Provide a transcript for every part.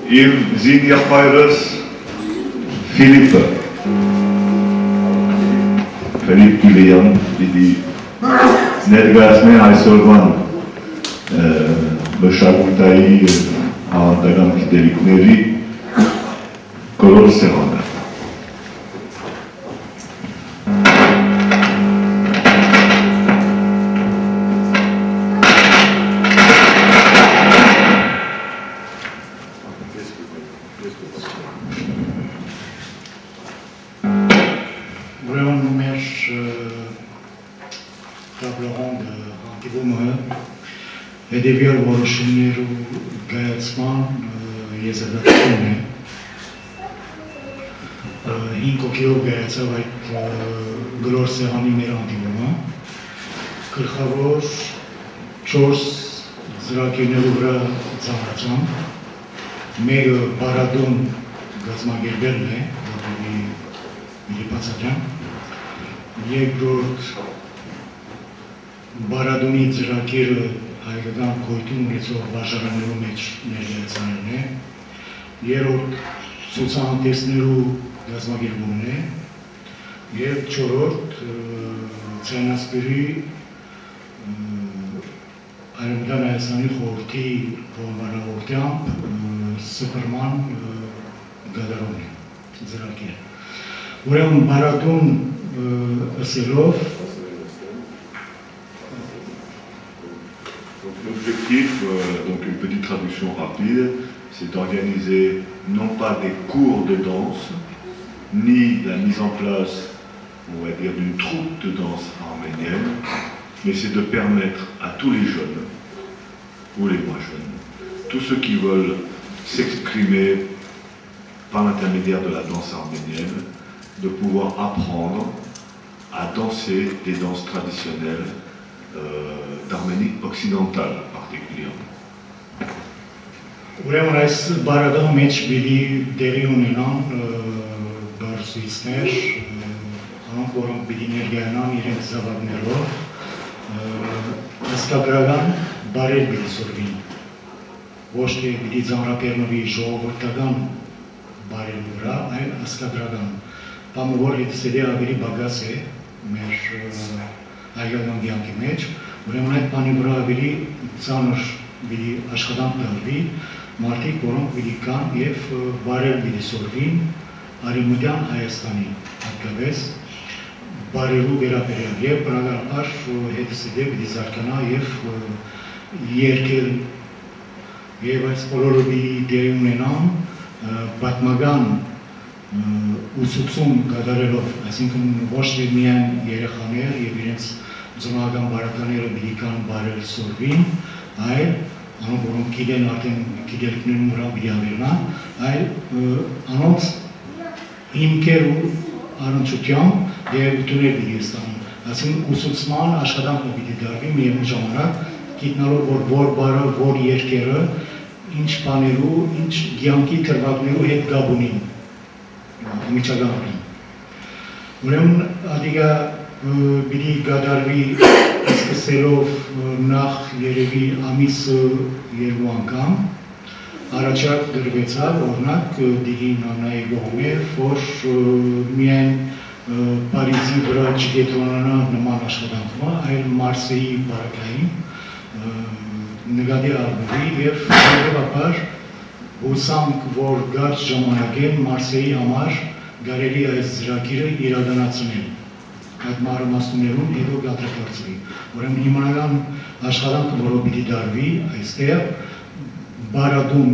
Իմ զինյապայրս Ֆիլիպը, Ֆիլիպ Գիլյան պիտի ներկայացնի այսօրվան մշակութային հավանական գիտելիքների կոլոր սեղանը։ Ուրեմն մեր տաբլոհոն հանդիպումը հետևյալ որոշումներու գայացման եզրակացումն է։ 5 հոգիով գայացավ այդ գլոր սեղանի մեր հանդիպումը։ Գլխավոր 4 ծրագիրներու վրա ծանրացան։ Մեկը բարադուն գծմագերբելն է, որի Միլիպացաջան, երկրորդ բարադունի ծրագիրը հայկական գոյություն ունեցող վարժարաններու մեջ ներկայացնելն է, երրորդ ցուցահանդեսներու գծմագերբումն է, եւ չորրորդ ցանասպիրի Արևմտյան Հայաստանի խորհրդի ողորմարավորությամբ սփռման գդարումն է, ծրագիրը։ Ուրեմն բարադուն ըսելով L'objectif, donc une petite traduction rapide, c'est d'organiser non pas des cours de danse, ni la mise en place, on va dire, d'une troupe de danse arménienne, mais c'est de permettre à tous les jeunes, ou les moins jeunes, tous ceux qui veulent s'exprimer par l'intermédiaire de la danse arménienne, de pouvoir apprendre à danser des danses traditionnelles d'Arménie occidentale particulièrement. Ուրեմն այս բարադան մեջ պիտի տեղի ունենան բարսույցներ, որոնք պիտի ներկայանան իրենց զավակներով, հսկագրական բարեր պիտի սորվին, ոչ թե պիտի ծանրապերնովի ժողովրդական բարերի վրա, այլ հսկագրական, բանը որ հետսելի ավելի բագաս է մեր հայկական կյանքի մեջ, ուրեմն այդ բանի վրա ավելի ծանր պիտի աշխատանք դրվի, մարդիկ, որոնք պիտի կան եւ բարեր պիտի սորվին Արևմտյան Հայաստանի հատկապես բարերու վերաբերյալ եւ բնականաբար հետսելի պիտի զարգանա եւ երկել եւ այս բոլորը պիտի դերի ունենան պատմական ուսուցում կատարելով, այսինքն ոչ թե միայն երեխաներ եւ իրենց ուսումնական բարականները պիտի կան բարեր սորվին, այլ անոնք որոնք գիտեն արդեն գիտելիքներում վրա պիտի ավելնան, այլ անոնց հիմքեր ու առնչությամբ երևույթներ պիտի ստանան, այսինքն ուսուցման աշխատանքը պիտի դարվի միևնույն ժամանակ, գիտնալով որ բարը, որ երկերը, ինչ բաներու, ինչ կյանքի թրվակներու հետ գաբ ունին, միջագանքին։ Ուրեմն ադիգա պիտի գադարվի սկսելով նախ երևի ամիսը երկու անգամ, առաջարկ դրվեցավ, օրինակ դիգի նանայի գողմեր, որ միայն Պարիզի վրա չկետրոնանա նման աշխատանքվա, այլ Մարսեի բարակային նկատի առնվի եւ հետեւաբար հուսանք, որ գարջ ժամանակեն Մարսեի համար կարելի այս ծրագիրը իրականացնել։ Այդ մարմասներում հետո կատարվի։ Ուրեմն հիմնական աշխատանքը, որը պիտի դարվի այստեղ բարադուն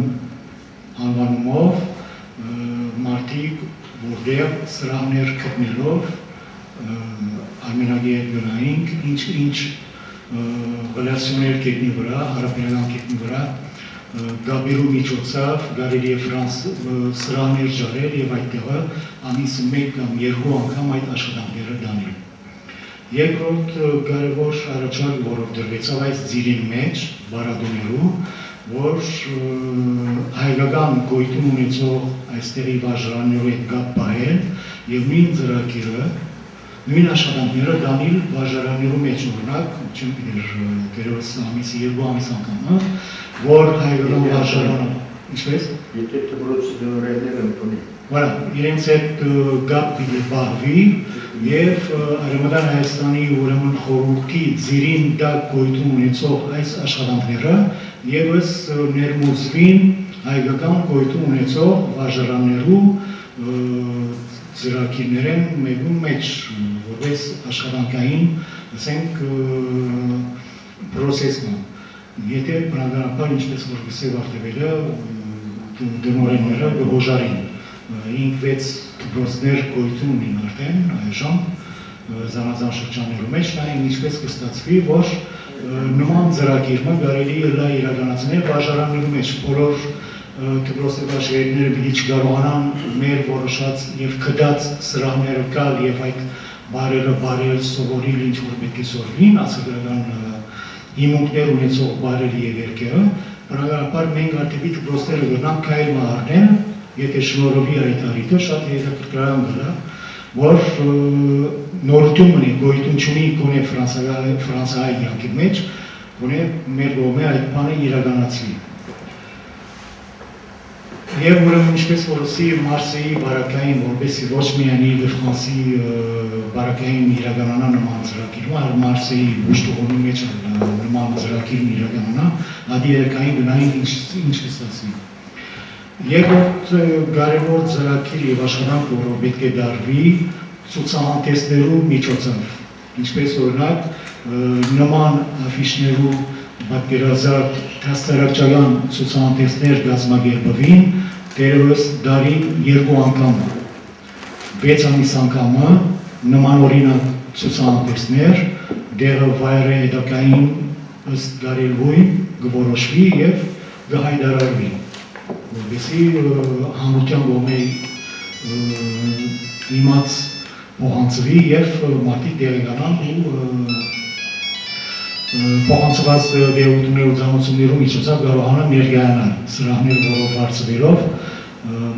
անվանումով մարդիկ, որտեղ սրահներ գտնելով արմենագի հետ գնայինք, ինչ ռելացիոներ կետնի վրա, հարաբերական կետնի վրա գաբերու միջոցով կարելի է սրահներ ջարել եւ այդտեղը ամիսը մեկ կամ երկու անգամ այդ աշխատանքները դանել։ Երկրորդ կարևոր առաջարկ, որով դրվեցավ այս ծիրին մեջ, բարադուներու, որ հայկական գոյություն ունեցող այստեղի վարժարաններու հետ կապ պահել եւ նույն ծրագիրը, նույն աշխատանքները դանել վարժարաններու մեջ օրինակ, չեմ գիտեր դերոս ամիսի երկու ամիս անգամ, որ հայկական վարժարանը, ինչպես Եթե դպրոցի դնորեններ ընդունի։ Voilà, իրենց հետ գապ պիտի բաղվի եւ Արևմտյան Հայաստանի ուրեմն խորհրդի ծիրին տակ գոյություն ունեցող այս աշխատանքները եւս ներմուծվին հայկական գոյություն ունեցող վարժարաններու ծրագիրներեն մեկու մեջ, որպես աշխատանքային, ասենք, պրոցեսն։ Եթե բնականաբար ինչպես որ գսեւ արտևելը դնորենները գոժարին, 5-6 դպրոցներ գոյություն ունին արդեն այժմ զանազան շրջաններու մեջ, նայեն ինչպես կստացվի, որ նման ծրագիրը կարելի է իրականացնել վարժարաններու մեջ, բոլոր դպրոցներ պիտի չկարողանան մեր որոշած եւ քդած սրահները կալ եւ այդ բարերը բարել սովորիլ ինչ որ պետք է սովորին, ասագրական հիմունքներ ունեցող բարերը եւ երկերը, բնականաբար մենք արդյոք դպրոցները գնանք քայլ մահարնել, եթե շնորհվի այդ առիթը շատ հետաքրքրական գլա, որ նորություն ունի, գոյություն չունի գոնե ֆրանսիայի կյանքի մեջ, գոնե մեր կողմէ այդ բանը իրականացվի։ Եվ ուրեմն ինչպես որ ասի Մարսեի բարակային, որպեսզի ոչ միայն Իլ-դե-Ֆրանսի բարակային իրականանա նման ծրագիրը, այլ Մարսեի ուշտուղոնի մեջ նման ծրագիրն իրականանա, ադի երեքային գնային ինչ կստացվի։ Երկրորդ կարևոր ծրագիր եւ աշխատանք, որը պետք է դարվի ցուցահանդեսներու միջոցով, ինչպես օրինակ նման աֆիշներու պատկերազարդ հասարակական ցուցահանդեսներ կազմակերպվին դերևս դարին 2 անգամ, 6 ամիս անգամը նման օրինակ ցուցահանդեսներ դերը վայրը հետակային ըստ գարելվույն կորոշվի եւ կհայտարարվի, որպեսզի հանրության կողմէ իմաց փոխանցվի եւ մարդիկ դերեկանան ու փոխանցված դերություններու ծանոթություններու միջոցով կարողանան ներկայանալ սրահներ որով հարցվելով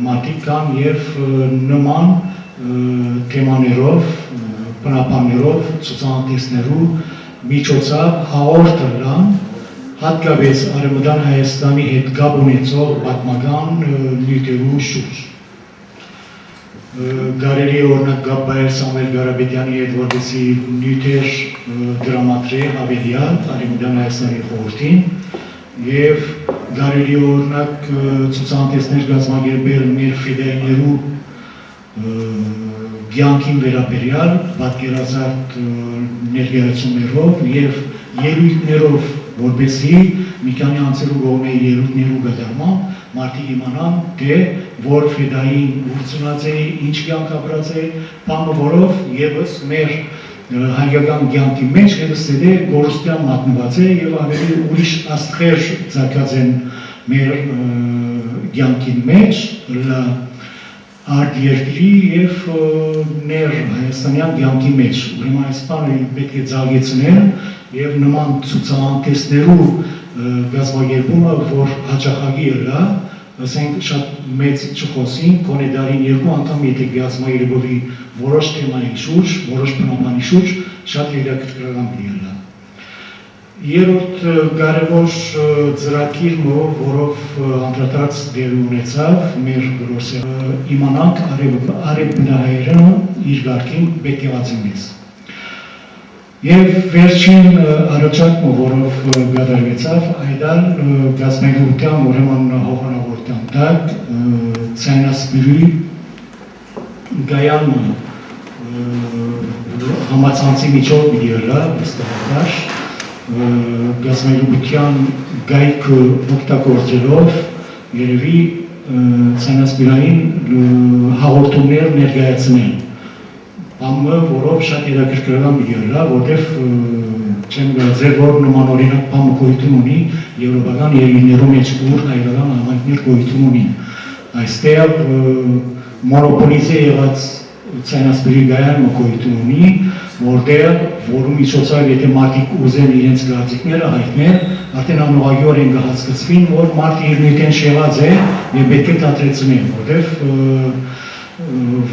մարդիկ կան եւ նման թեմաներով, բնապաններով ցուցահանդեսներու միջոցով հաղորդը լան հատկապես Արևմտյան Հայաստանի հետ կապ ունեցող պատմական նյութերու շուրջ։ Կարելի է օրինակ Գաբայել Սամվել Ղարաբեդյանի հետ որպեսզի նյութեր դրամատրի հավելյալ Արևմտյան Հայաստանի խորհրդին եւ կարելի է օրինակ ցուցահանդեսներ կազմակերպել մեր ֆիդայներու կյանքին վերաբերյալ պատկերազարդ ներկայացումներով եւ ելույթներով, որպեսզի մի քանի անձերու կողմէ ելույթներու կատարմամբ մարդիկ իմանան, թե որ ֆիդային ուրցնած է, ինչ կյանք ապրած է, բանը որով եւս մեր հայկական կյանքի մեջ հետստեդե գորստյան մատնված է եւ ավելի ուրիշ աստղեր ծագած են մեր կյանքի մեջ, արտերկրի եւ ներ հայաստանյան կյանքի մեջ։ Ուրեմն այս բանը պետք է զարգացնել եւ նման ցուցահանդեսներու կազմակերպումը, որ հաճախակի է, ասենք շատ մեծ չխոսին, գոնե դարին 2 անգամ եթե կազմակերպվի որոշ թեմայի շուրջ, որոշ բնապանի շուրջ, շատ հետաքրքրական լինի։ Երրորդ կարևոր ծրագիրը, որով անդրադարձ դեր ունեցավ մեր գրոսը, իմանանք արևմտահայերը իր կարգին պետք է վացիմից։ Եվ վերջին առաջարկը, որով կատարվեցավ, այդալ գազագերության ուրեմն հովանավորության տակ ցայնասպիրի գայանը համացանցի միջով դիալա վստահաբար գազագերության գայքը օգտագործելով երևի ցայնասպիրային հաղորդումներ ներկայացնել։ Բամը, որով շատ հետաքրքրական միգելա, որտեղ չեմ գազել, որ նման օրինակ բամը գոյություն ունի եվրոպական երկրներու մեջ, ուր հայկական համայնքներ գոյություն ունին։ Այստեղ մոնոպոլիզե եղած ցայնասպիրի գայանը գոյություն ունի, որտեղ որու միջոցով եթե մարդիկ ուզեն իրենց գաղտնիքները հայտնել, արդեն անուղղակիորեն կհասկացվին, որ մարդը իր նույնքեն շեղած է եւ պետք է դադրեցնել, որտեղ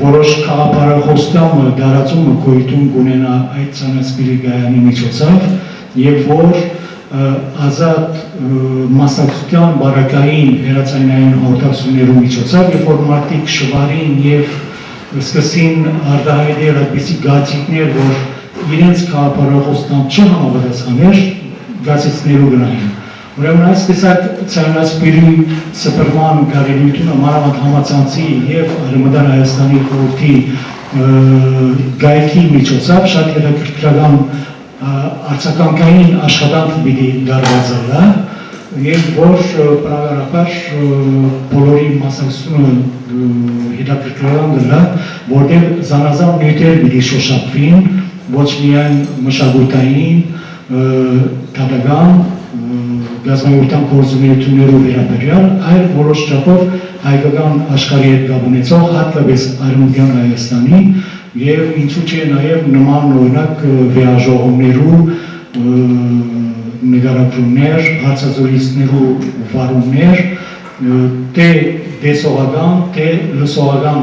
որոշ քաղաքապարախոսության դարածումը գոյություն կունենա այդ ցանասպիրի գայանի միջոցով եւ որ ազատ մասնակցության բարակային հերացանային հաղորդակցություններու միջոցով, երբ որ մարդիկ շվարին եւ սկսին արտահայտել այդպիսի գացիկներ, որ իրենց քաղաքապարախոսთან չհամապատասխաներ, գացիցներու գնային։ Ուրեմն այս տեսակ ցանցապիրի սպրման կարելիությունը մանավանդ համացանցի եւ Արևմտյան Հայաստանի խորհրդի գայքի միջոցով շատ հետաքրքրական արձագանքային աշխատանք պիտի դարձվի, եւ որ բնականաբար բոլորի մասնակցությունը հետաքրքրական դրա, որտեղ զանազան նյութեր պիտի շոշափվին, ոչ միայն մշակութային, դատական, գազագործական գործունեություններով վերաբերյալ, այլ որոշ չափով հայկական աշխարհի հետ կապ ունեցող, հատկապես Արևմտյան Հայաստանի եւ ինչու՞ չէ նաեւ նման օրինակ վեաժողումներու նկարագրումներ, հարցազրույցներու վարումներ, թե դեսողական, թե լսողական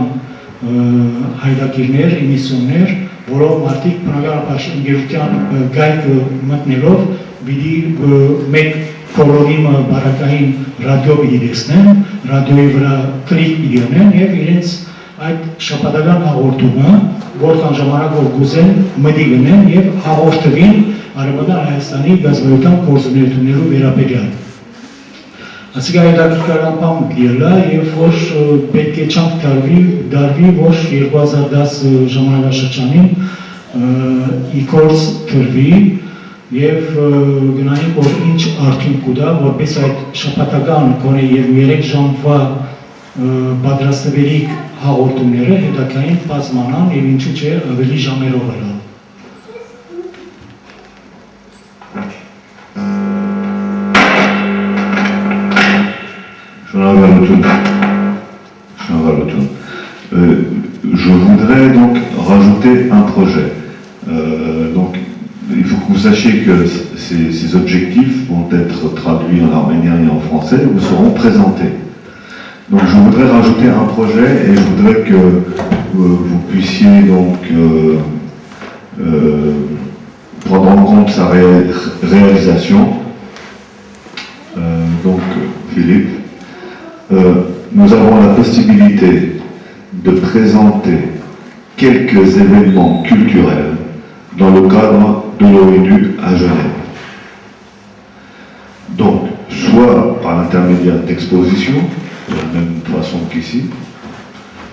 հայտակիրներ, էմիսիոններ, որով մարդիկ բնականաբար ընկերության գայքը մտնելով պիտի մեկ կոլորիմը բարակային ռադիո պիտի տեսնեն, ռադիոյի վրա կլիկ պիտի անեն եւ իրենց այդ շաբաթական հաղորդումը, որքան ժամանակ որ գուզեն, մտի գնեն եւ հաղորդվին Արևմտյան Հայաստանի գազագործական գործունեություններու վերաբերյալ։ Այսինքն հետաքրքրական բան դիալա եւ որ պետք է չափ դարվի, որ 2010 ժամանակաշրջանին իքորս թրվի եւ գնային որ ինչ արդյունք կուտա, որպես այդ շաբաթական գոնե եւ 3 ժամվա պատրաստվելիք հաղորդումները հետաքային բազմանան եւ ինչու՞ չէ ավելի ժամերով արա։ Je voudrais donc rajouter un projet. Donc, il faut que vous sachiez que ces objectifs vont être traduits en arménien et en français et vous seront présentés. Donc, je voudrais rajouter un projet et je voudrais que vous puissiez donc prendre en compte sa réalisation. Donc, Philippe, nous avons la possibilité de présenter quelques événements culturels dans le cadre de l'ONU à Genève. Donc, soit par l'intermédiaire d'expositions, de la même façon qu'ici,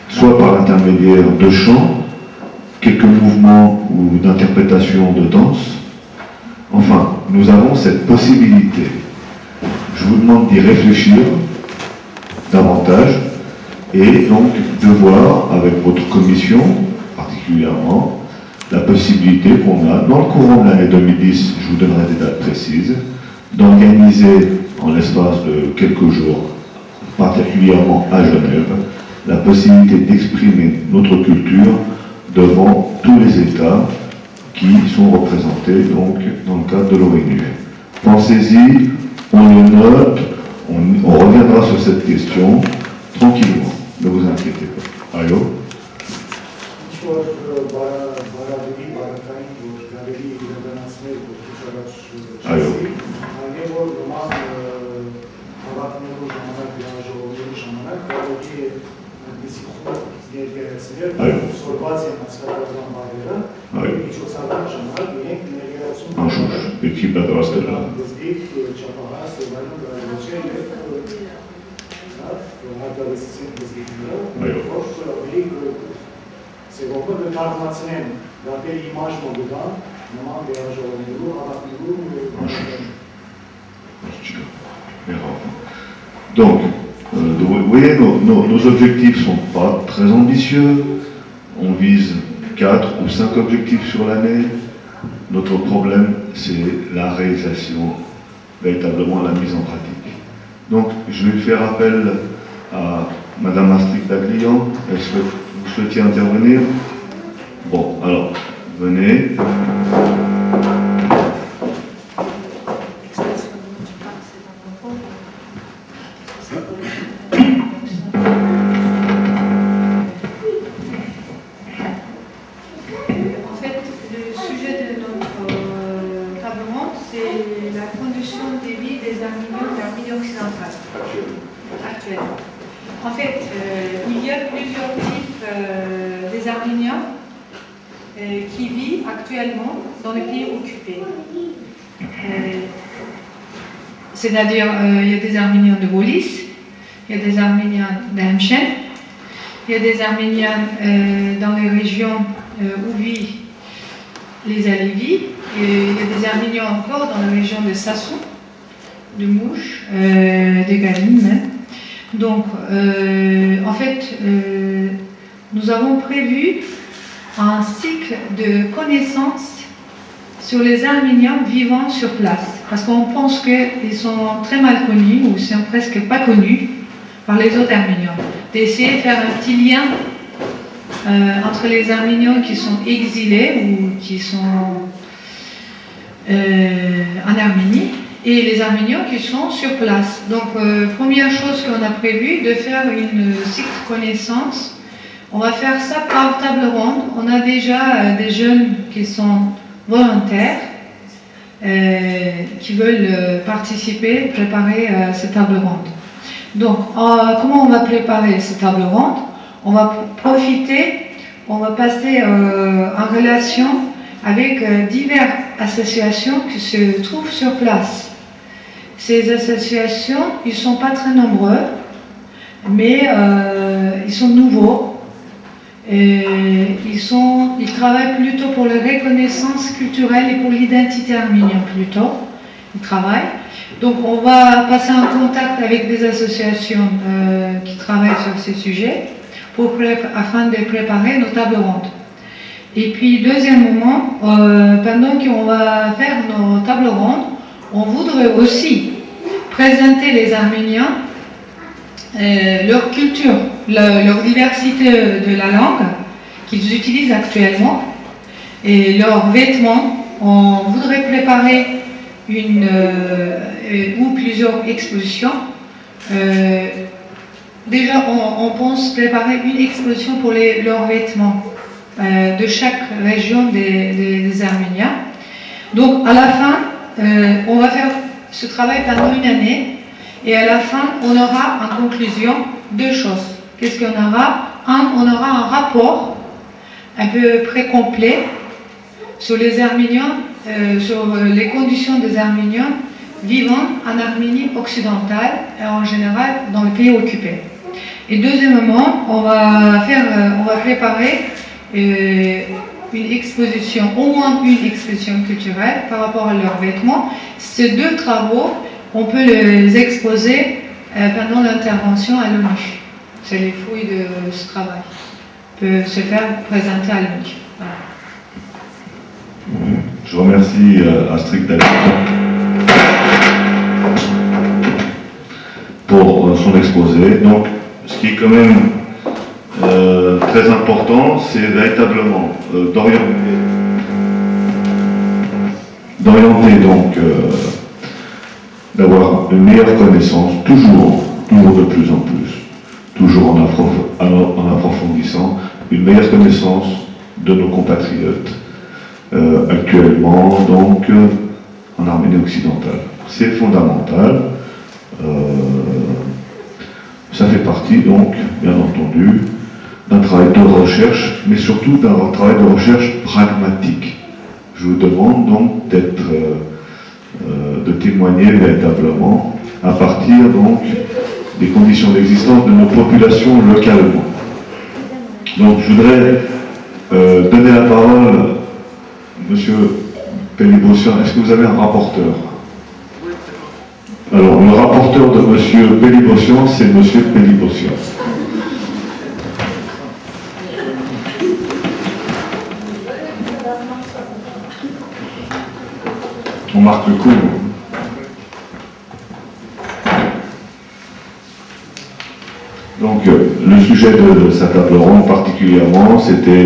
soit par l'intermédiaire de chants, quelques mouvements ou d'interprétation de danse. Enfin, nous avons cette possibilité. Je vous demande d'y réfléchir davantage et donc de voir avec votre commission particulièrement la possibilité qu'on a dans le courant de l'année 2010, je vous donnerai des dates précises, d'organiser en l'espace de quelques jours, particulièrement à Genève, la possibilité d'exprimer notre culture devant tous les États qui sont représentés donc dans le cadre de l'ONU. Pensez-y, on le note, on reviendra sur cette question tranquillement, ne vous inquiétez pas. Allô? Allô? Équipe պատրաստել։ Donc, vous voyez, nos objectifs ne sont pas très ambitieux. On vise 4 ou 5 objectifs sur l'année. Notre problème, c'est la réalisation, véritablement la mise en pratique. Donc, je vais faire appel à Madame Astrid Daglian. Est-ce que vous souhaitiez intervenir? Bon, alors, venez. La condition Actuellement. En fait, il y a plusieurs types des Arméniens qui vivent actuellement dans les pays occupés. C'est-à-dire, il y a des Arméniens de Golis, il y a des Arméniens d'Amchen, il y a des Arméniens dans les régions où vivent les Alevis, et il y a des Arméniens encore dans la région de Sassou, de Mouche, de Galim. Donc, en fait, nous avons prévu un cycle de connaissances sur les Arméniens vivant sur place. Parce qu'on pense qu'ils sont très mal connus, ou sont presque pas connus par les autres Arméniens. D'essayer de faire un petit lien entre les Arméniens qui sont exilés ou qui sont en Arménie et les Arméniens qui sont sur place. Donc, première chose qu'on a prévu, de faire une cycle de connaissances. On va faire ça par table ronde. On a déjà des jeunes qui sont volontaires, qui veulent participer, préparer cette table ronde. Donc, comment on va préparer cette table ronde? On va profiter, on va passer en relation avec diverses associations qui se trouvent sur place. Ces associations, ils ne sont pas très nombreux, mais ils sont nouveaux. Et ils travaillent plutôt pour la reconnaissance culturelle et pour l'identité arménienne plutôt. Ils travaillent. Donc on va passer en contact avec des associations qui travaillent sur ces sujets afin de préparer nos tables rondes. Et puis deuxièmement, pendant qu'on va faire nos tables rondes, on voudrait aussi présenter les Arméniens, leur culture, leur diversité de la langue qu'ils utilisent actuellement et leurs vêtements. On voudrait préparer une ou plusieurs expositions. Déjà, on pense préparer une exposition pour leurs vêtements de chaque région des Arméniens. Donc, à la fin, on va faire ce travail pendant une année. Et à la fin, on aura en conclusion deux choses. Qu'est-ce qu'on aura? On aura un rapport un peu près complet sur les Arméniens, sur les conditions des Arméniens vivant en Arménie occidentale et en général dans les pays occupés. Et deuxièmement, on va préparer une exposition, au moins une exposition culturelle par rapport à leurs vêtements. Ces deux travaux, on peut les exposer pendant l'intervention à l'ONU. C'est les fruits de ce travail. Peut se faire présenter à l'ONU. Voilà. Je remercie Astrid Dalton pour son exposé. Donc, ce qui est quand même très important, c'est véritablement d'orienter donc d'avoir une meilleure connaissance, toujours de plus en plus, toujours en approfondissant, une meilleure connaissance de nos compatriotes, actuellement donc en Arménie occidentale. C'est fondamental, ça fait partie donc, bien entendu, d'un travail de recherche, mais surtout d'un travail de recherche pragmatique. Je vous demande donc de témoigner véritablement à partir donc des conditions d'existence de nos populations localement. Donc je voudrais donner la parole à M. Pélibossian. Est-ce que vous avez un rapporteur? Alors le rapporteur de M. Pélibossian, c'est M. Pélibossian. On marque le coup. Donc, le sujet de sa table ronde particulièrement, c'était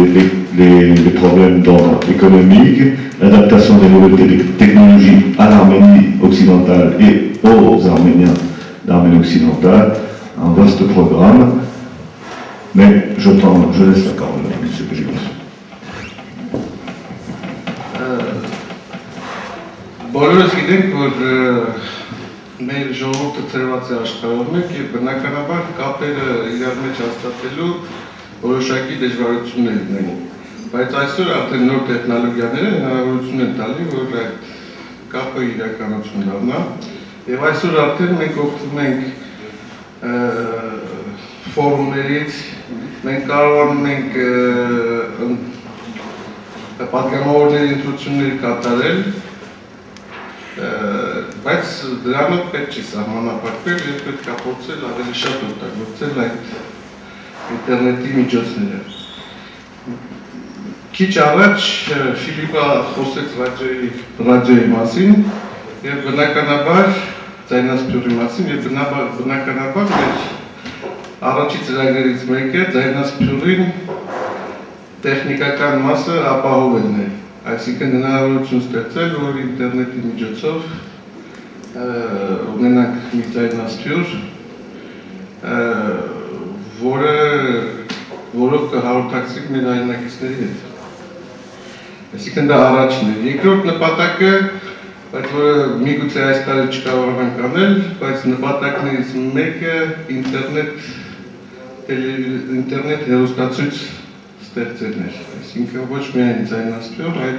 les problèmes d'ordre économique, l'adaptation des nouvelles technologies à l'Arménie occidentale et aux Arméniens d'Arménie occidentale, un vaste programme. Mais je laisse la parole à M. Pélibossian. Բոլորս գիտենք, որ մեր ժողովուրդը ծրված է աշխարհով մեկ եւ բնականաբար կապերը իրար մեջ հաստատելու որոշակի դժվարություններ ունեն։ Բայց այսօր արդեն նոր տեխնոլոգիաները հնարավորություն են տալի, որ այդ կապը իրականություն դառնա եւ այսօր արդեն մենք օգտվում ենք ֆորումներից, մենք կարողանում ենք պատգամավորների ընտրություններ կատարել, բայց դրանով պետք չի սահմանափակվել եւ պետք է փորձել ավելի շատ օգտագործել այդ ինտերնետի միջոցները։ Քիչ առաջ Ֆիլիպը խոսեց ռադիոյի մասին եւ բնականաբար ձայնասփյուռի մասին եւ բնականաբար մեր առաջի ծրագրերից մեկը ձայնասփյուռին տեխնիկական մասը ապահովելն է, այսինքն հնարավորություն ստեղծել, որ ինտերնետի միջոցով ունենանք մի ձայնասփյուռ, որով կհաղորդակցվենք մեր հայրենակիցների հետ։ Այսինքն դա առաջինն է։ Երկրորդ նպատակը, բայց որը միգուցե այս տարի չկարողանանք անել, բայց նպատակներից մեկը ինտերնետ հեռուստացույց ստեղծելն էր, այսինքն ոչ միայն ձայնասփյուռ, այլ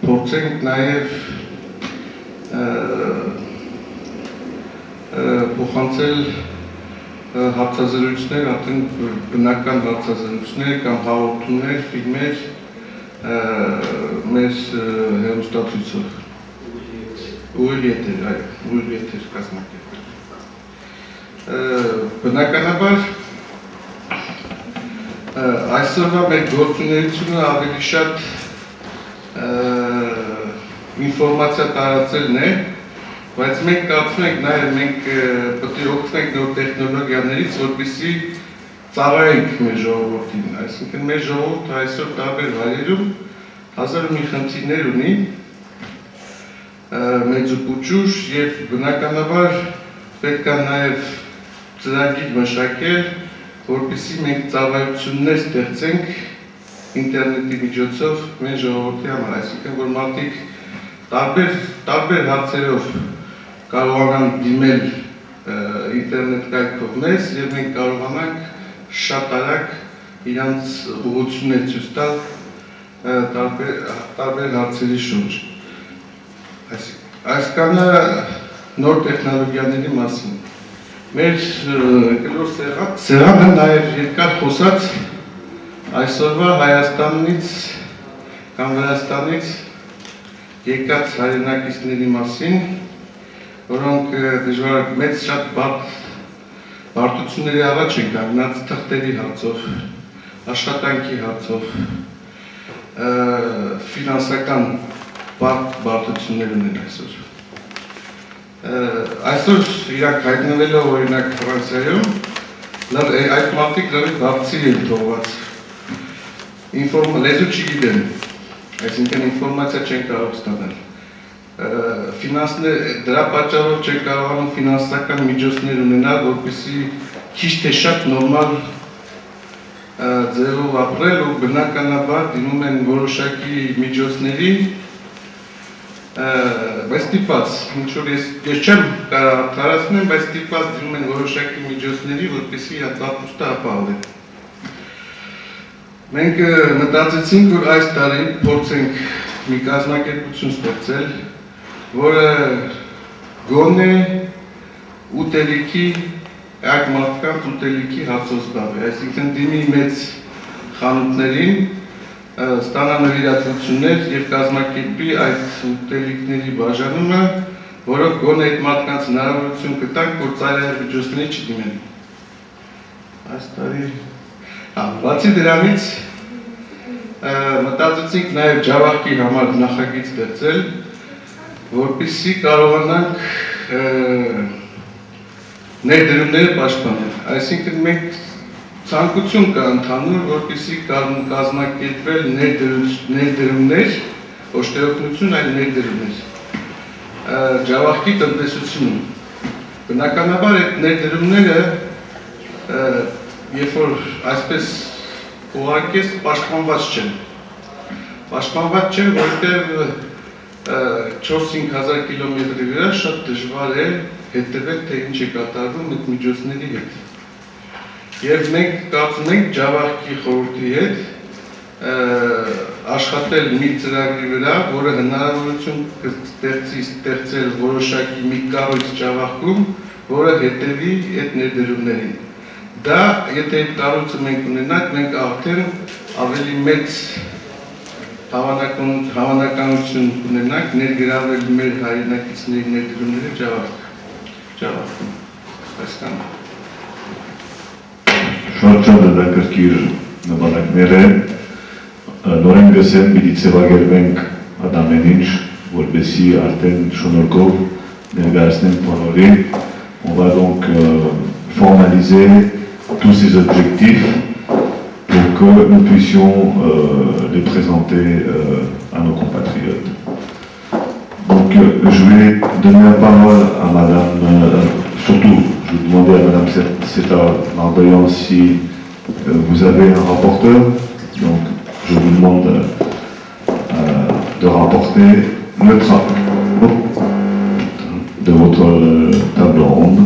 փորձենք նաև փոխանցել հարցազրույցներ, արդեն բնական հարցազրույցներ կամ հաղորդումներ, ֆիլմեր մեր հեռուստացույցով։ Ուղիղ եթեր կազմակերպել։ Բնականաբար այսօրվա մեր գործունեությունը ավելի շատ ինֆորմացիա տարածելն է, բայց մենք կարծում ենք նաև մենք պետք է օգտվենք նոր տեխնոլոգիաներից, որպեսզի ծառայենք մեր ժողովրդին, այսինքն մեր ժողովուրդը այսօր տարբեր վայրերում հազար ու մի խնդիրներ ունի, մեծ ու փոքր եւ բնականաբար պետք է նաև ծրագիր մշակել, որպեսզի մենք ծառայություններ ստեղծենք ինտերնետի միջոցով մեր ժողովրդի համար, այսինքն որ մարդիկ տարբեր հարցերով կարողանան դիմել ինտերնետ կայքով մեզ եւ մենք կարողանանք շատ արագ իրանց ուղղություններ ցույց տալ տարբեր հարցերի շուրջ։ Այսքանը նոր տեխնոլոգիաների մասին։ Մեր գլոր սեղանը նաև երկար խոսած այսօրվա Հայաստանից կամ Վրաստանից եկած հայրենակիցների մասին, որոնք դժվար մեծ շատ բարդությունների առաջ են կանգնած թղթերի հարցով, աշխատանքի հարցով, ֆինանսական բարդություններ ունեն այսօր։ Այսօր իրանք հայտնվելով օրինակ Ֆրանսիայում, այդ մարդիկ լրիվ բարձր են թողված, լեզու չգիտեն, այսինքն ինֆորմացիա չեն կարող ստանալ, դրա պատճառով չեն կարողանում ֆինանսական միջոցներ ունենալ, որպեսզի քիչ թե շատ նորմալ ձևով ապրել ու բնականաբար դիմում են որոշակի միջոցների, բայց ստիպված, ինչ-որ ես չեմ կարող տարածնել, բայց ստիպված դիմում են որոշակի միջոցների, որպեսզի իրենց ապրուստը ապահովեն։ Մենք մտածեցինք, որ այս տարի փորձենք մի կազմակերպություն ստեղծել, որը գոնե ուտելիքի, այդ մարդկանց ուտելիքի հարցով զբաղվի, այսինքն դիմի մեծ խանութներին, ստանա նվիրատվություններ եւ կազմակերպի այդ ուտելիքների բաժանումը, որով գոնե այդ մարդկանց հնարավորություն կտանք, որ ծայրահեղ միջոցների չդիմեն։ Այս տարի բացի դրանից մտածեցինք նաև ջավախքի համար նախագիծ ստեղծել, որպեսզի կարողանանք ներդրումները պաշտպանել։ Այսինքն մենք ցանկություն կա ընդհանուր, որպեսզի կազմակերպել ներդրումներ, ոչ թե օգնություն, այլ ներդրումներ ջավախքի տնտեսությունում։ Բնականաբար այդ ներդրումները երբ որ այսպես ուղարկես պաշտպանված չեն։ Պաշտպանված չեն, որտեղ 4-5 հազար կիլոմետրի վրա շատ դժվար է հետևեք, թե ինչ է կատարվում այդ միջոցների հետ։ Եվ մենք կարծում ենք Ջավախքի խորհրդի հետ աշխատել մի ծրագրի վրա, որը հնարավորություն կստեղծի ստեղծել որոշակի մի կառույց Ջավախքում, որը հետևի այդ ներդրումներին։ Դա, եթե այդ կառույցը մենք ունենանք, մենք արդեն ավելի մեծ հավանականություն ունենանք ներգրավել մեր հայրենակիցների ներդրումները Ջավախքում։ Այսքան։ Շատ հետաքրքիր նպատակներ են, նորեն գսեմ պիտի ձևակերպենք այդ ամեն ինչ, որպեսզի արդեն շնորհքով ներկայացնենք բոլորին, on va donc formaliser tous ces objectifs pour que nous puissions les présenter à nos compatriotes. Donc je vais donner la parole à Madame, surtout je vais demander à Madame Seta Mardoyan si vous avez un rapporteur. Donc je vous demande de rapporter le travail de votre table ronde.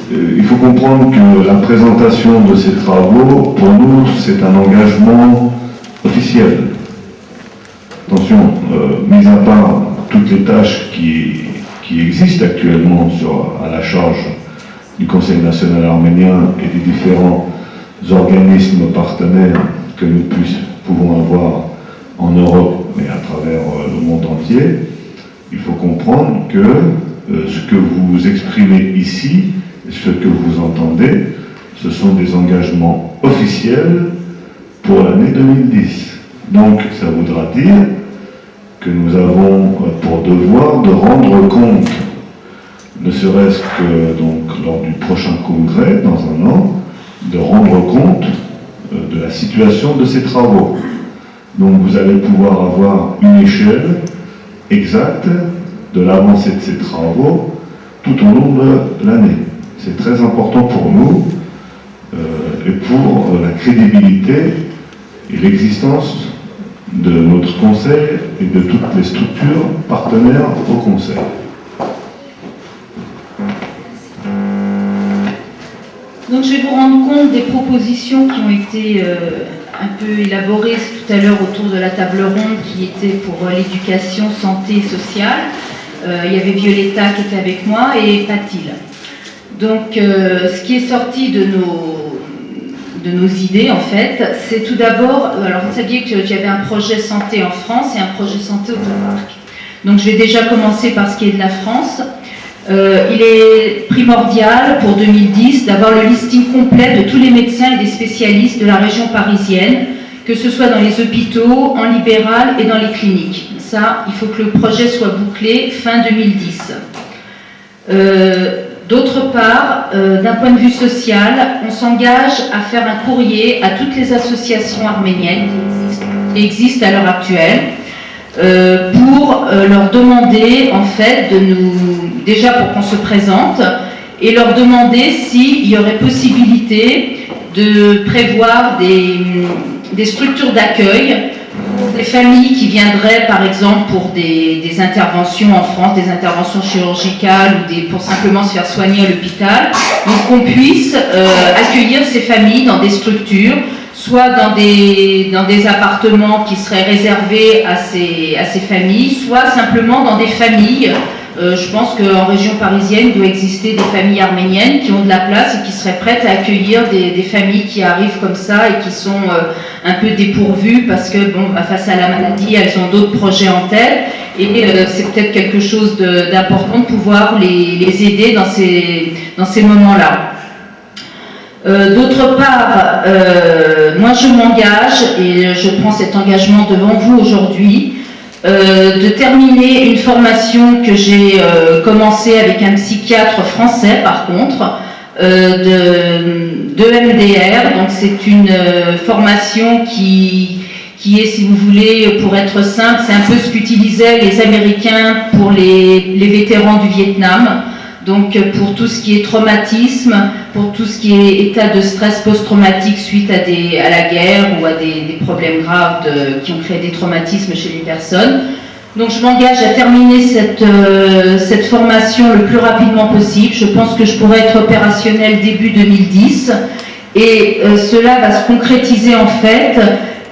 Il faut comprendre que la présentation de ces travaux, pour nous, c'est un engagement officiel. Attention, mis à part toutes les tâches qui existent actuellement à la charge du Conseil national arménien et des différents organismes partenaires que nous pouvons avoir en Europe, mais à travers le monde entier, il faut comprendre que ce que vous exprimez ici, ce que vous entendez, ce sont des engagements officiels pour l'année 2010. Donc ça voudra dire que nous avons pour devoir de rendre compte, ne serait-ce que donc, lors du prochain congrès, dans un an, de rendre compte de la situation de ces travaux. Donc vous allez pouvoir avoir une échelle exacte de l'avancée de ces travaux tout au long de l'année. C'est très important pour nous et pour la crédibilité et l'existence de notre conseil et de toutes les structures partenaires au conseil. Donc je vais vous rendre compte des propositions qui ont été un peu élaborées tout à l'heure autour de la table ronde qui était pour l'éducation, santé et sociale. Il y avait Violetta qui était avec moi et Patil. Donc ce qui est sorti de nos idées en fait, c'est tout d'abord, alors vous saviez que j'avais un projet santé en France et un projet santé au Danemark. Donc je vais déjà commencer par ce qui est de la France. Il est primordial pour 2010 d'avoir le listing complet de tous les médecins et des spécialistes de la région parisienne, que ce soit dans les hôpitaux, en libéral et dans les cliniques. Ça, il faut que le projet soit bouclé fin 2010. D'autre part, d'un point de vue social, on s'engage à faire un courrier à toutes les associations arméniennes qui existent à l'heure actuelle pour leur demander, en fait, déjà pour qu'on se présente, et leur demander s'il y aurait possibilité de prévoir des structures d'accueil pour des familles qui viendraient, par exemple, pour des interventions en France, des interventions chirurgicales ou pour simplement se faire soigner à l'hôpital. Donc qu'on puisse accueillir ces familles dans des structures, soit dans des appartements qui seraient réservés à ces familles, soit simplement dans des familles. Je pense qu'en région parisienne, il doit exister des familles arméniennes qui ont de la place et qui seraient prêtes à accueillir des familles qui arrivent comme ça et qui sont un peu dépourvues parce que, bon, face à la maladie, elles ont d'autres projets en tête et c'est peut-être quelque chose d'important de pouvoir les aider dans ces moments-là. D'autre part, moi je m'engage et je prends cet engagement devant vous aujourd'hui de terminer une formation que j'ai commencée avec un psychiatre français par contre, de MDR. Donc c'est une formation qui est, si vous voulez, pour être simple, c'est un peu ce qu'utilisaient les Américains pour les vétérans du Vietnam. Donc pour tout ce qui est traumatisme, pour tout ce qui est état de stress post-traumatique suite à la guerre ou à des problèmes graves qui ont créé des traumatismes chez les personnes. Donc je m'engage à terminer cette formation le plus rapidement possible. Je pense que je pourrai être opérationnelle début 2010 et cela va se concrétiser en fait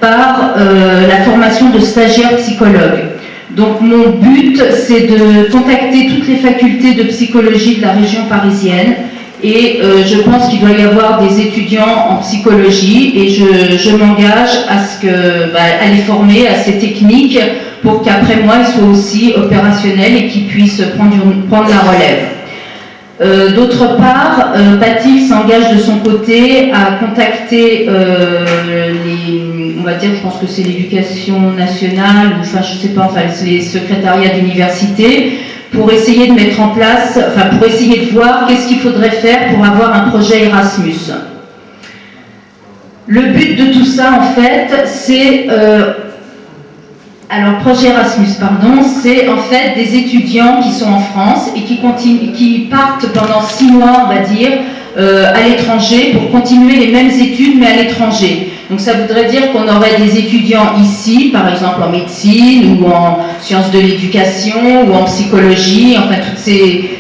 par la formation de stagiaires psychologues. Donc mon but c'est de contacter toutes les facultés de psychologie de la région parisienne et je pense qu'il doit y avoir des étudiants en psychologie et je m'engage à les former à ces techniques pour qu'après moi ils soient aussi opérationnels et qu'ils puissent prendre la relève. D'autre part, Patil s'engage de son côté à contacter on va dire, je pense que c'est l'éducation nationale, ou enfin je sais pas, enfin les secrétariats d'université, pour essayer de mettre en place, enfin pour essayer de voir qu'est-ce qu'il faudrait faire pour avoir un projet Erasmus. Le but de tout ça en fait, c'est projet Erasmus, c'est en fait des étudiants qui sont en France et qui partent pendant 6 mois, on va dire, à l'étranger pour continuer les mêmes études mais à l'étranger. Donc ça voudrait dire qu'on aurait des étudiants ici, par exemple en médecine ou en sciences de l'éducation ou en psychologie, enfin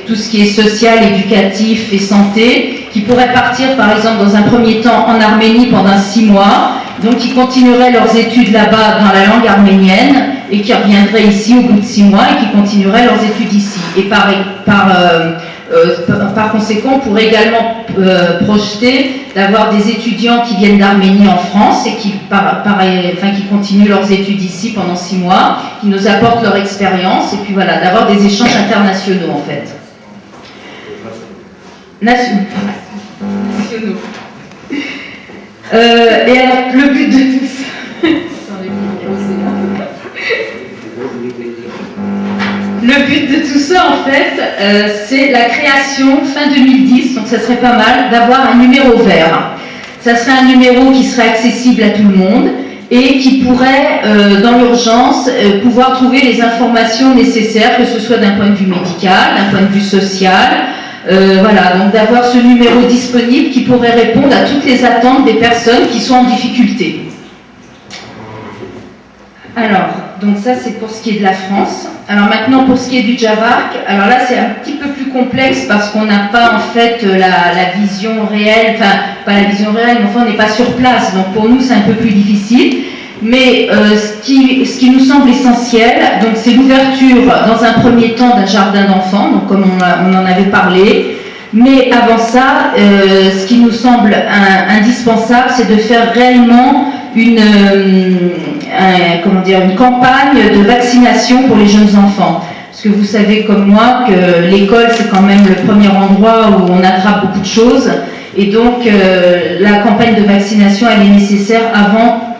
tout ce qui est social, éducatif et santé, qui pourraient partir par exemple dans un premier temps en Arménie pendant 6 mois, donc qui continueraient leurs études là-bas dans la langue arménienne et qui reviendraient ici au bout de 6 mois et qui continueraient leurs études ici. Et par conséquent, on pourrait également projeter d'avoir des étudiants qui viennent d'Arménie en France et qui continuent leurs études ici pendant 6 mois, qui nous apportent leur expérience et puis voilà, d'avoir des échanges internationaux en fait. Nationaux. Et alors, le but de tout ça... Le but de tout ça, en fait, c'est la création, fin 2010, donc ça serait pas mal, d'avoir un numéro vert. Ça serait un numéro qui serait accessible à tout le monde et qui pourrait, dans l'urgence, pouvoir trouver les informations nécessaires, que ce soit d'un point de vue médical, d'un point de vue social. Voilà, donc d'avoir ce numéro disponible qui pourrait répondre à toutes les attentes des personnes qui sont en difficulté. Alors, donc ça c'est pour ce qui est de la France. Alors maintenant pour ce qui est du Javark, alors là c'est un petit peu plus complexe parce qu'on n'a pas en fait la vision réelle, enfin pas la vision réelle, mais enfin on n'est pas sur place, donc pour nous c'est un peu plus difficile. Mais ce qui nous semble essentiel, donc c'est l'ouverture dans un premier temps d'un jardin d'enfants, donc comme on en avait parlé. Mais avant ça, ce qui nous semble indispensable, c'est de faire réellement une campagne de vaccination pour les jeunes enfants. Parce que vous savez comme moi que l'école, c'est quand même le premier endroit où on attrape beaucoup de choses. Et donc, la campagne de vaccination, elle est nécessaire avant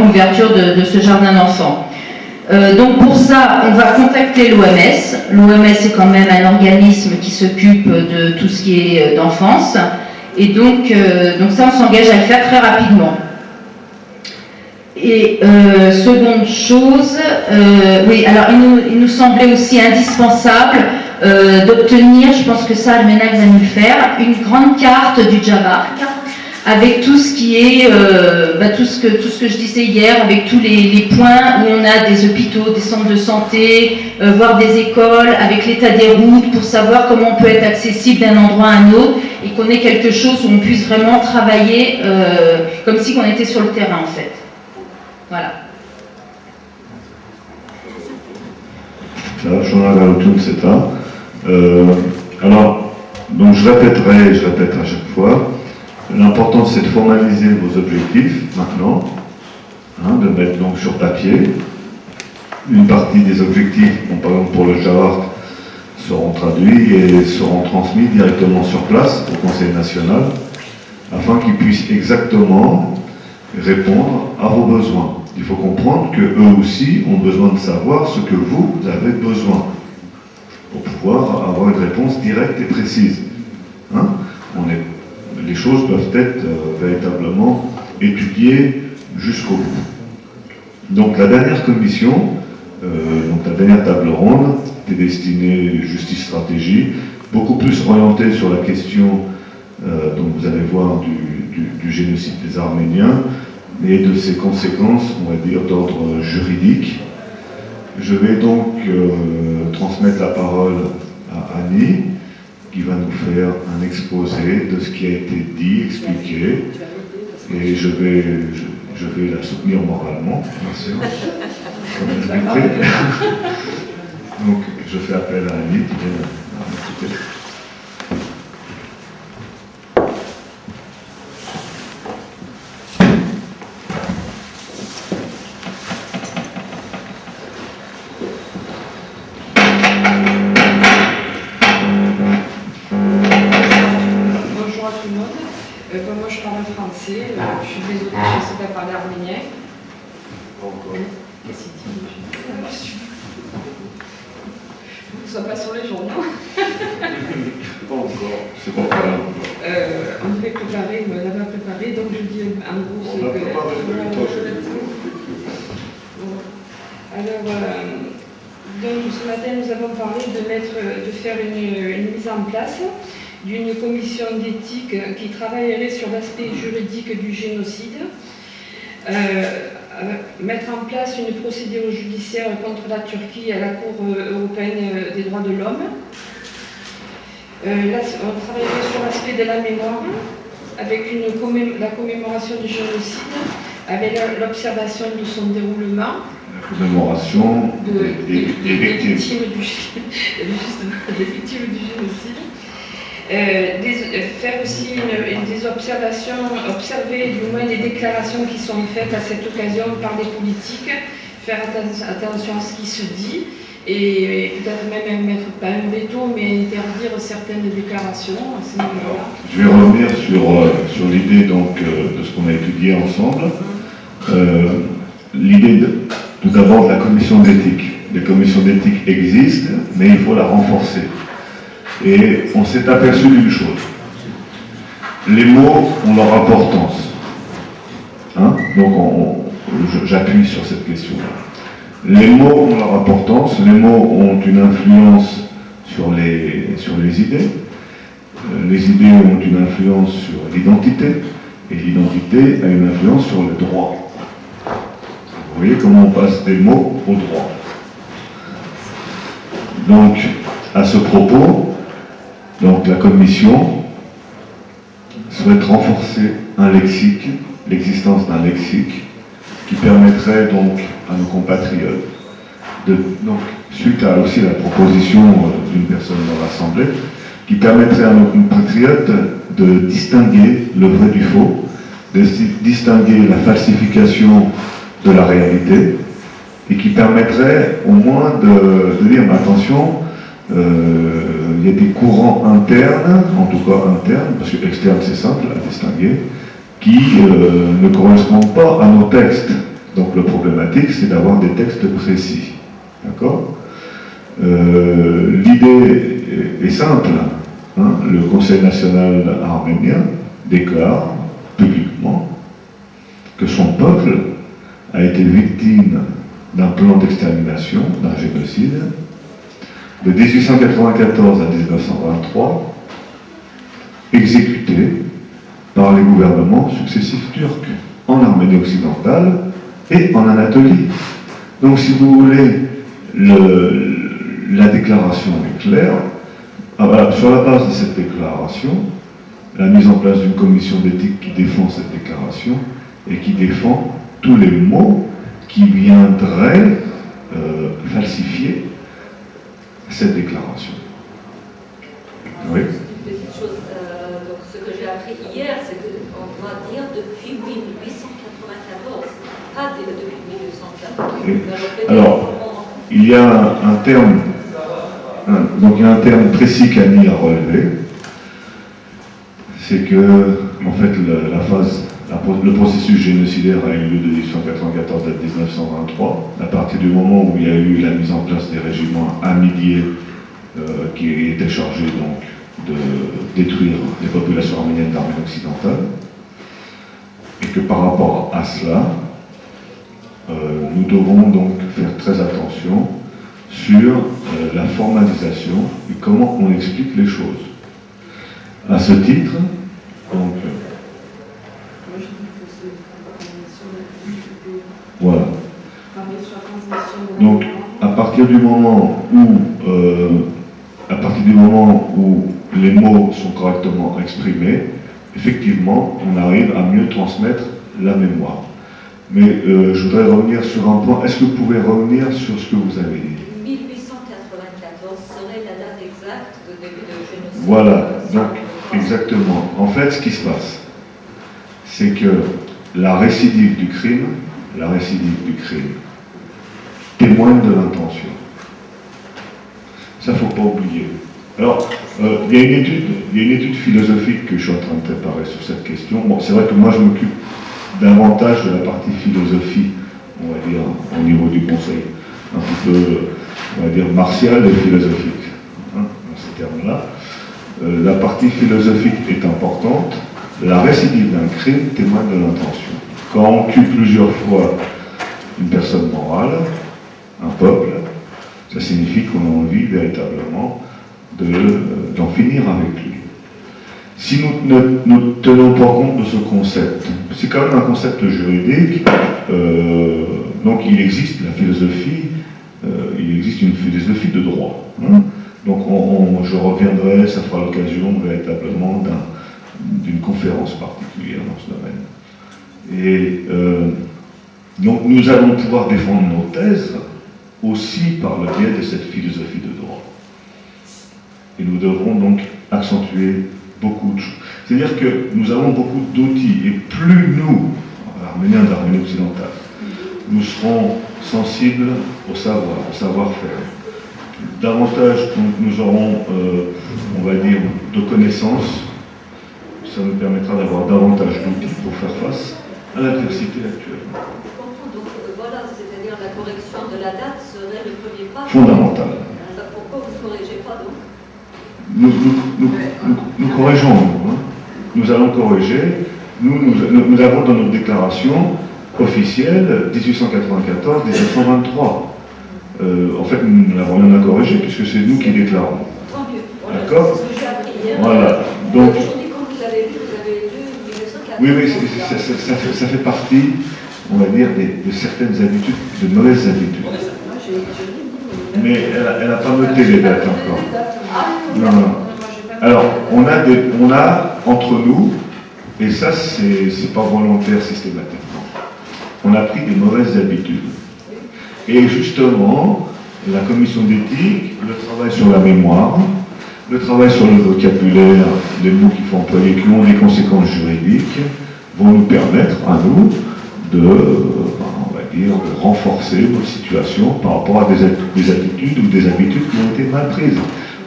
l'ouverture de ce jardin d'enfants. Donc pour ça, on va contacter l'OMS. L'OMS est quand même un organisme qui s'occupe de tout ce qui est d'enfance. Et donc ça, on s'engage à le faire très rapidement. Et seconde chose, oui, alors il nous semblait aussi indispensable d'obtenir, je pense que ça, Almenac va nous le faire, une grande carte du Javark, avec tout ce qui est, tout ce que je disais hier, avec tous les points où on a des hôpitaux, des centres de santé, voire des écoles, avec l'état des routes, pour savoir comment on peut être accessible d'un endroit à un autre, et qu'on ait quelque chose où on puisse vraiment travailler comme si on était sur le terrain en fait. Voilà. Alors, donc je répète à chaque fois, l'important c'est de formaliser vos objectifs maintenant, de mettre donc sur papier. Une partie des objectifs, par exemple pour le Javark, seront traduits et seront transmis directement sur place au Conseil national, afin qu'ils puissent exactement répondre à vos besoins. Il faut comprendre qu'eux aussi ont besoin de savoir ce que vous avez besoin pour pouvoir avoir une réponse directe et précise. Les choses doivent être véritablement étudiées jusqu'au bout. Donc la dernière commission, la dernière table ronde, était destinée justice stratégie, beaucoup plus orientée sur la question, donc vous allez voir, du génocide des Arméniens et de ses conséquences, on va dire, d'ordre juridique. Je vais donc transmettre la parole à Annie, qui va nous faire un exposé de ce qui a été dit, expliqué, et je vais la soutenir moralement, bien sûr, comme je l'ai fait. Donc, je fais appel à Annie qui vient m'écouter. Bonjour à tout le monde. Moi je parle français, je suis désolée, je ne sais pas parler arménien. Qu'est-ce qu'il dit? Ne sois pas sur les journaux. Pas encore. C'est pas grave. On devait préparer, on l'avait préparé, donc je dis en gros ce On a que. préparé Alors, donc ce matin nous avons parlé de faire une mise en place d'une commission d'éthique qui travaillerait sur l'aspect juridique du génocide, mettre en place une procédure judiciaire contre la Turquie à la Cour européenne des droits de l'homme. Là, on travaillerait sur l'aspect de la mémoire, avec la commémoration du génocide, avec l'observation de son déroulement. La commémoration des victimes. Des victimes du génocide. Faire aussi des observations, observer du moins les déclarations qui sont faites à cette occasion par les politiques, faire attention à ce qui se dit, et peut-être même mettre pas un veto, mais interdire certaines déclarations à ce niveau-là. Je vais revenir sur l'idée donc de ce qu'on a étudié ensemble. L'idée tout d'abord de la commission d'éthique. Les commissions d'éthique existent, mais il faut la renforcer. Et on s'est aperçu d'une chose. Les mots ont leur importance. Hein? Donc j'appuie sur cette question-là. Les mots ont leur importance, les mots ont une influence sur les idées. Les idées ont une influence sur l'identité, et l'identité a une influence sur le droit. Vous voyez comment on passe des mots au droit. Donc, à ce propos, donc la Commission souhaite renforcer un lexique, l'existence d'un lexique, qui permettrait donc à nos compatriotes, donc suite à aussi la proposition d'une personne dans l'Assemblée, qui permettrait à nos compatriotes de distinguer le vrai du faux, de distinguer la falsification de la réalité, et qui permettrait au moins de dire, mais attention, il y a des courants internes, en tout cas internes, parce que externe c'est simple à distinguer, qui ne correspondent pas à nos textes. Donc le problématique, c'est d'avoir des textes précis. D'accord ? L'idée est simple. Hein, le Conseil national arménien déclare publiquement que son peuple a été victime d'un plan d'extermination, d'un génocide, de 1894 à 1923, exécuté par les gouvernements successifs turcs en Arménie occidentale et en Anatolie. Donc si vous voulez, la déclaration est claire. Sur la base de cette déclaration, la mise en place d'une commission d'éthique qui défend cette déclaration et qui défend tous les mots qui viendraient falsifier cette déclaration. Oui. Une petite chose, donc ce que j'ai appris hier, c'est qu'on doit dire depuis 1894, pas depuis 1814. Alors, il y a un terme, donc il y a un terme précis qu'Annie a relevé, c'est que, en fait, le processus génocidaire a eu lieu de 1894 à 1923, à partir du moment où il y a eu la mise en place des régiments amiliers qui étaient chargés donc de détruire les populations arméniennes d'Arménie occidentale, et que par rapport à cela, nous devons donc faire très attention sur la formalisation et comment on explique les choses. À ce titre, donc, voilà. préparer sur la transmission de la Donc, mémoire. à partir du moment où les mots sont correctement exprimés, effectivement, on arrive à mieux transmettre la mémoire. Mais je voudrais revenir sur un point. Est-ce que vous pouvez revenir sur ce que vous avez dit? 1894 serait la date exacte de début de génocide. Voilà, donc exactement. En fait, ce qui se passe, c'est que la récidive du crime témoigne de l'intention. Ça, il ne faut pas oublier. Alors, il y a une étude philosophique que je suis en train de préparer sur cette question. Bon, c'est vrai que moi, je m'occupe davantage de la partie philosophie, on va dire, au niveau du conseil. Un petit peu, on va dire, martial et philosophique, hein, dans ces termes-là. La partie philosophique est importante. La récidive d'un crime témoigne de l'intention. Quand on tue plusieurs fois une personne morale, un peuple, ça signifie qu'on a envie véritablement d'en finir avec lui. Si nous ne tenons pas compte de ce concept, c'est quand même un concept juridique, donc il existe la philosophie, il existe une philosophie de droit. Hein. Donc je reviendrai, ça fera l'occasion véritablement d'une conférence particulière dans ce domaine. Et donc nous allons pouvoir défendre nos thèses aussi par le biais de cette philosophie de droit. Et nous devrons donc accentuer beaucoup de choses. C'est-à-dire que nous avons beaucoup d'outils, et plus nous, Arméniens d'Arménie occidentale, nous serons sensibles au savoir-faire. Davantage nous aurons, on va dire, de connaissances, ça nous permettra d'avoir davantage d'outils pour faire face à l'adversité actuelle. Je comprends, donc voilà, c'est-à-dire la correction de la date serait le premier pas. Fondamental. Pourquoi vous ne corrigez pas donc? Nous corrigeons, hein. Nous allons corriger. Nous avons dans notre déclaration officielle 1894-1923. En fait, nous n'avons rien à corriger puisque c'est nous qui déclarons. Tant mieux. Voilà, d'accord? c'est ce que j'ai appris hier. Voilà. Donc, Aujourd'hui, quand vous avez lu 1914. Oui, ça fait partie, on va dire, de certaines habitudes, de mauvaises habitudes. Mais elle n'a pas noté les dates encore. Non. Alors, on a entre nous, et ça c'est pas volontaire systématiquement, on a pris des mauvaises habitudes. Et justement, la commission d'éthique, le travail sur la mémoire, le travail sur le vocabulaire, les mots qu'il faut employer, qui ont des conséquences juridiques, vont nous permettre, à nous, de renforcer notre situation par rapport à des attitudes ou des habitudes qui ont été mal prises.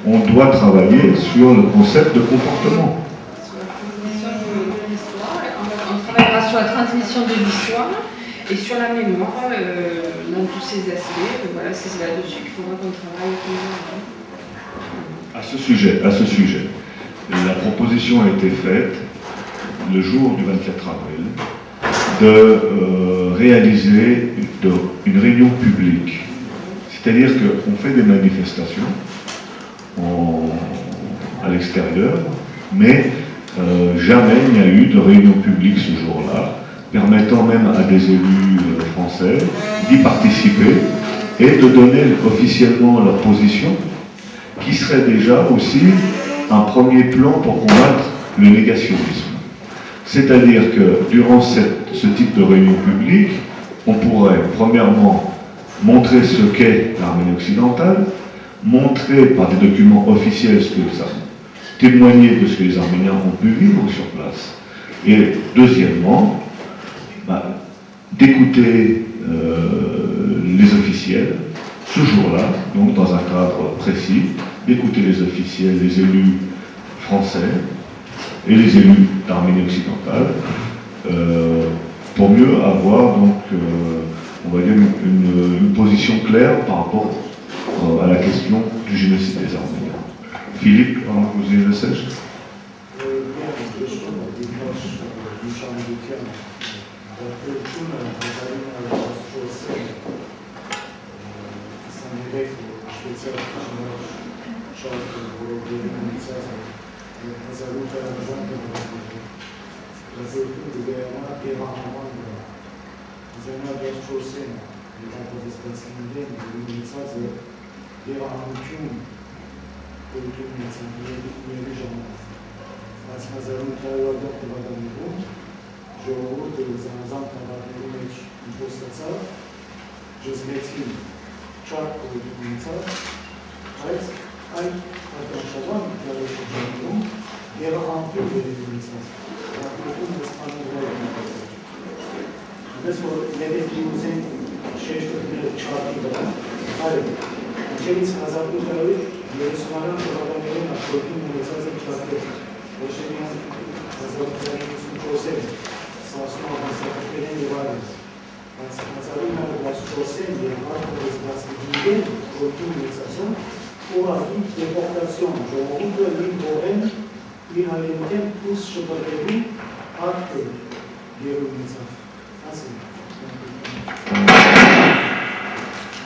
On doit travailler sur le concept de comportement. Sur la transmission de l'histoire, on travaillera sur la transmission de l'histoire et sur la mémoire dans tous ces aspects. Voilà, c'est là-dessus qu'il faudra qu'on travaille. À ce sujet, la proposition a été faite le jour du 24 avril de réaliser une réunion publique. C'est-à-dire qu'on fait des manifestations à l'extérieur, mais jamais il n'y a eu de réunion publique ce jour-là, permettant même à des élus français d'y participer et de donner officiellement leur position, qui serait déjà aussi un premier plan pour combattre le négationnisme. C'est-à-dire que durant ce type de réunion publique, on pourrait premièrement montrer ce qu'est l'Arménie occidentale, montrer par des documents officiels ce que ça, témoigner de ce que les Arméniens ont pu vivre sur place. Et deuxièmement, d'écouter les officiels ce jour-là, donc dans un cadre précis, d'écouter les officiels, les élus français et les élus d'Arménie occidentale, pour mieux avoir donc, on va dire une position claire par rapport à la question du génocide des Arméniens. Philippe, vous avez le message?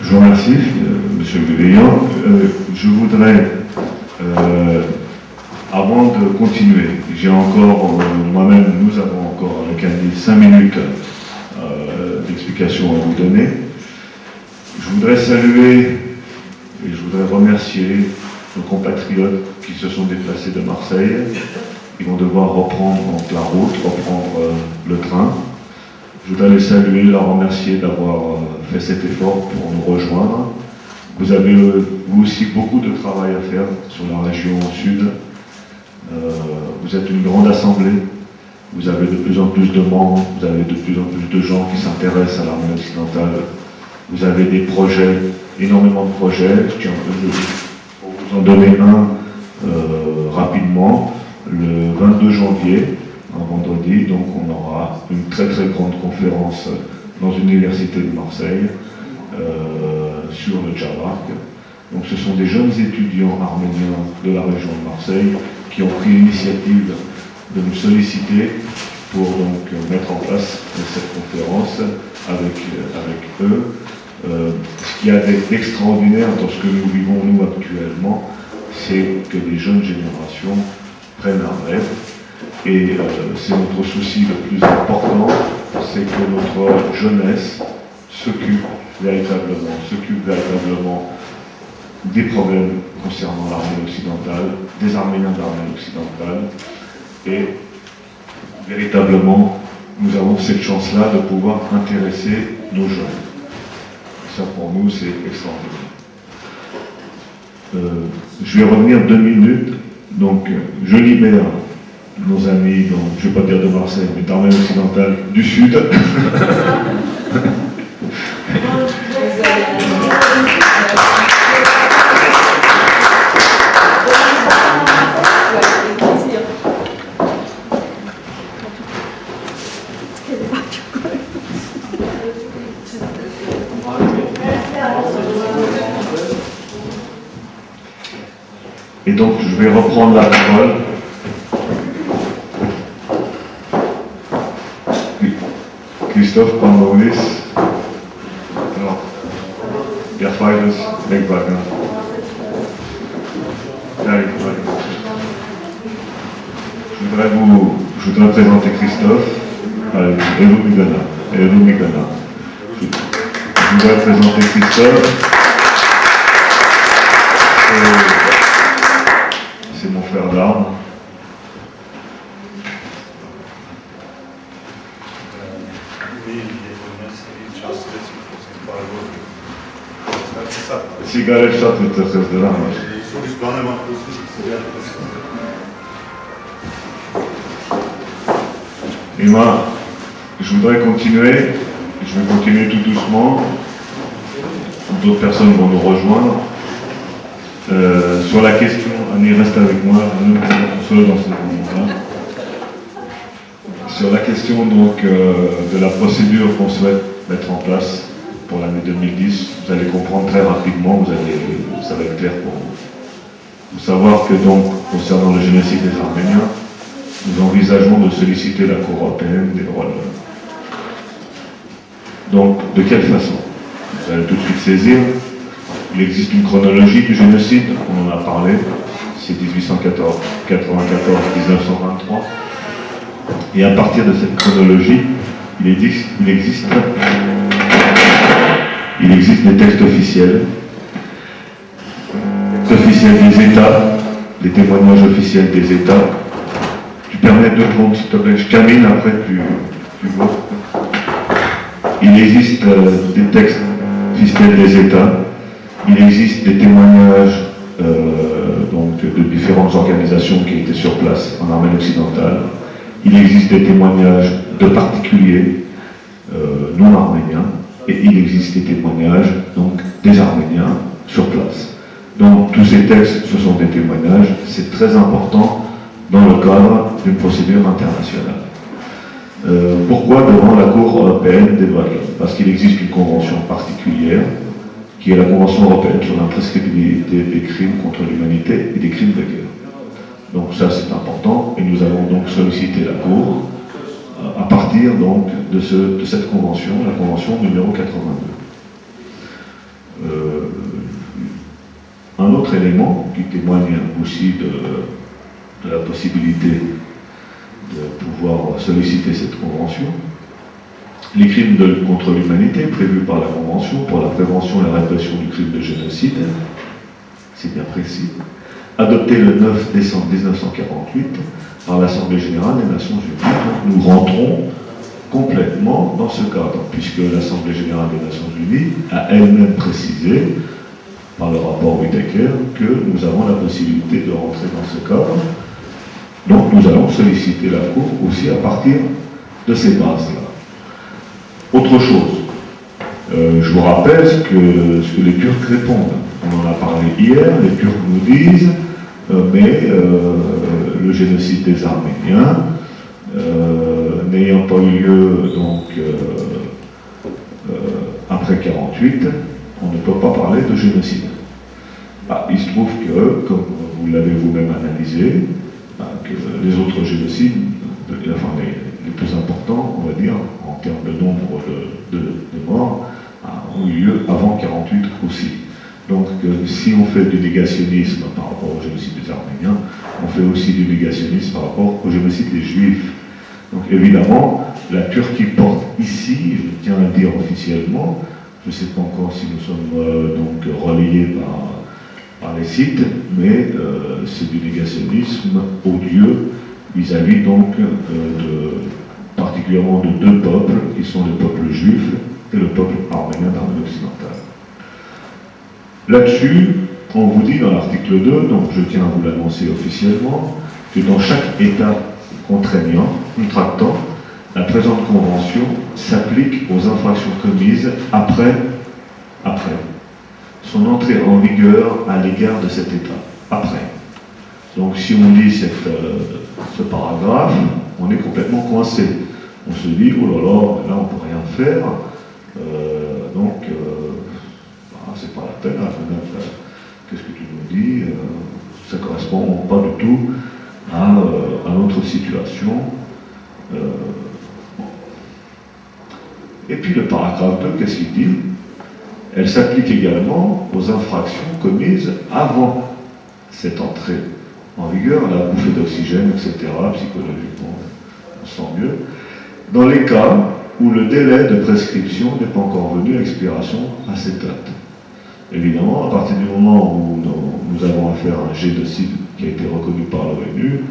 Je vous remercie, Monsieur Guéveillant. Je voudrais, avant de continuer, j'ai encore, moi-même, nous avons encore avec Annie 5 minutes d'explication à vous donner. Je voudrais saluer et je voudrais remercier nos compatriotes qui se sont déplacés de Marseille. Ils vont devoir reprendre donc, la route, reprendre le train. Je voudrais les saluer, leur remercier d'avoir fait cet effort pour nous rejoindre. Vous avez vous aussi beaucoup de travail à faire sur la région sud. Vous êtes une grande assemblée. Vous avez de plus en plus de membres, vous avez de plus en plus de gens qui s'intéressent à l'armée occidentale. Vous avez des projets, énormément de projets. Tiens, pour vous en donner un rapidement, le 22 janvier, un vendredi, donc on aura une très très grande conférence dans une université de Marseille sur le Djawak. Donc ce sont des jeunes étudiants arméniens de la région de Marseille qui ont pris l'initiative de nous solliciter pour donc mettre en place cette conférence avec eux. Ce qu'il y a d'extraordinaire dans ce que nous vivons nous actuellement, c'est que les jeunes générations prennent un rêve. Et c'est notre souci le plus important, c'est que notre jeunesse s'occupe véritablement des problèmes concernant l'armée occidentale, des Arméniens de l'armée occidentale, et véritablement, nous avons cette chance-là de pouvoir intéresser nos jeunes. Ça, pour nous, c'est extraordinaire. Je vais revenir 2 minutes. Donc, je libère nos amis, donc, je ne vais pas dire de Marseille, mais d'armée occidentale du Sud. Et donc, je vais reprendre la parole. Christophe Pamoulis, alors, Gerfaides, Legwagen. Je voudrais présenter Christophe avec Elou Migana. Je voudrais présenter Christophe. C'est mon frère d'armes. Sigare șapte tăsesc de la mă. Emma, je voudrais continuer. Je vais continuer tout doucement. D'autres personnes vont nous rejoindre. Sur la question, Annie reste avec moi, nous sommes dans ce moment-là. Sur la question donc de la procédure qu'on souhaite mettre en place pour l'année 2010, vous allez comprendre très rapidement, ça va être clair pour vous. Il faut savoir que donc, concernant le génocide des Arméniens, nous envisageons de solliciter la Cour européenne des droits de l'homme. Donc, de quelle façon? Vous allez tout de suite saisir. Il existe une chronologie du génocide, on en a parlé, c'est 1894-1923. Et à partir de cette chronologie, il existe il existe des textes officiels. Officiels des États, des témoignages officiels des États. Tu permets 2 secondes, s'il te plaît, je termine, après tu vois. Il existe des textes officiels des États, il existe des témoignages donc, de différentes organisations qui étaient sur place en Arménie occidentale, il existe des témoignages de particuliers non arméniens, et il existe des témoignages donc, des Arméniens sur place. Donc tous ces textes, ce sont des témoignages, c'est très important dans le cadre d'une procédure internationale. Pourquoi devant la Cour européenne des droits de l'homme? Parce qu'il existe une convention particulière, qui est la Convention européenne sur l'imprescriptibilité des crimes contre l'humanité et des crimes de guerre. Donc ça c'est important, et nous allons donc solliciter la Cour à partir donc de cette convention, la convention numéro 82. Un autre élément qui témoigne aussi de la possibilité de pouvoir solliciter cette convention, les crimes contre l'humanité prévus par la Convention pour la prévention et la répression du crime de génocide, c'est bien précis, adopté le 9 décembre 1948 par l'Assemblée générale des Nations Unies. Donc nous rentrons complètement dans ce cadre, puisque l'Assemblée générale des Nations Unies a elle-même précisé par le rapport Whittaker que nous avons la possibilité de rentrer dans ce cadre. Donc nous allons solliciter la Cour aussi à partir de ces bases-là. Autre chose, je vous rappelle ce que les Turcs répondent. On en a parlé hier, les Turcs nous disent mais le génocide des Arméniens n'ayant pas eu lieu donc après 1948, on ne peut pas parler de génocide. Il se trouve que, comme vous l'avez vous-même analysé, que les autres génocides, enfin les plus importants, on va dire, en termes de nombre de morts, ont eu lieu avant 1948 aussi. Donc si on fait du négationnisme par rapport au génocide des Arméniens, on fait aussi du négationnisme par rapport au génocide des Juifs. Donc évidemment, la Turquie porte ici, je tiens à le dire officiellement, je ne sais pas encore si nous sommes donc relayés par les sites, mais c'est du négationnisme odieux vis-à-vis donc particulièrement de 2 peuples, qui sont le peuple juif et le peuple arménien d'Arménie occidentale. Là-dessus, on vous dit dans l'article 2, donc je tiens à vous l'annoncer officiellement, que dans chaque État contraignant, contractant, la présente convention s'applique aux infractions commises après son entrée en vigueur à l'égard de cet État. Après. Donc si on lit ce paragraphe, on est complètement coincé. On se dit, oh là là, là on ne peut rien faire, c'est pas la peine, qu'est-ce que tu nous dis, ça ne correspond pas du tout à notre situation. Et puis le paragraphe 2, qu'est-ce qu'il dit? Elle s'applique également aux infractions commises avant cette entrée en vigueur, la bouffée d'oxygène, etc., psychologiquement, on sent mieux, dans les cas où le délai de prescription n'est pas encore venu à expiration à cette date. Évidemment, à partir du moment où nous avons affaire à un génocide qui a été reconnu par l'ONU,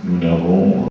nous n'avons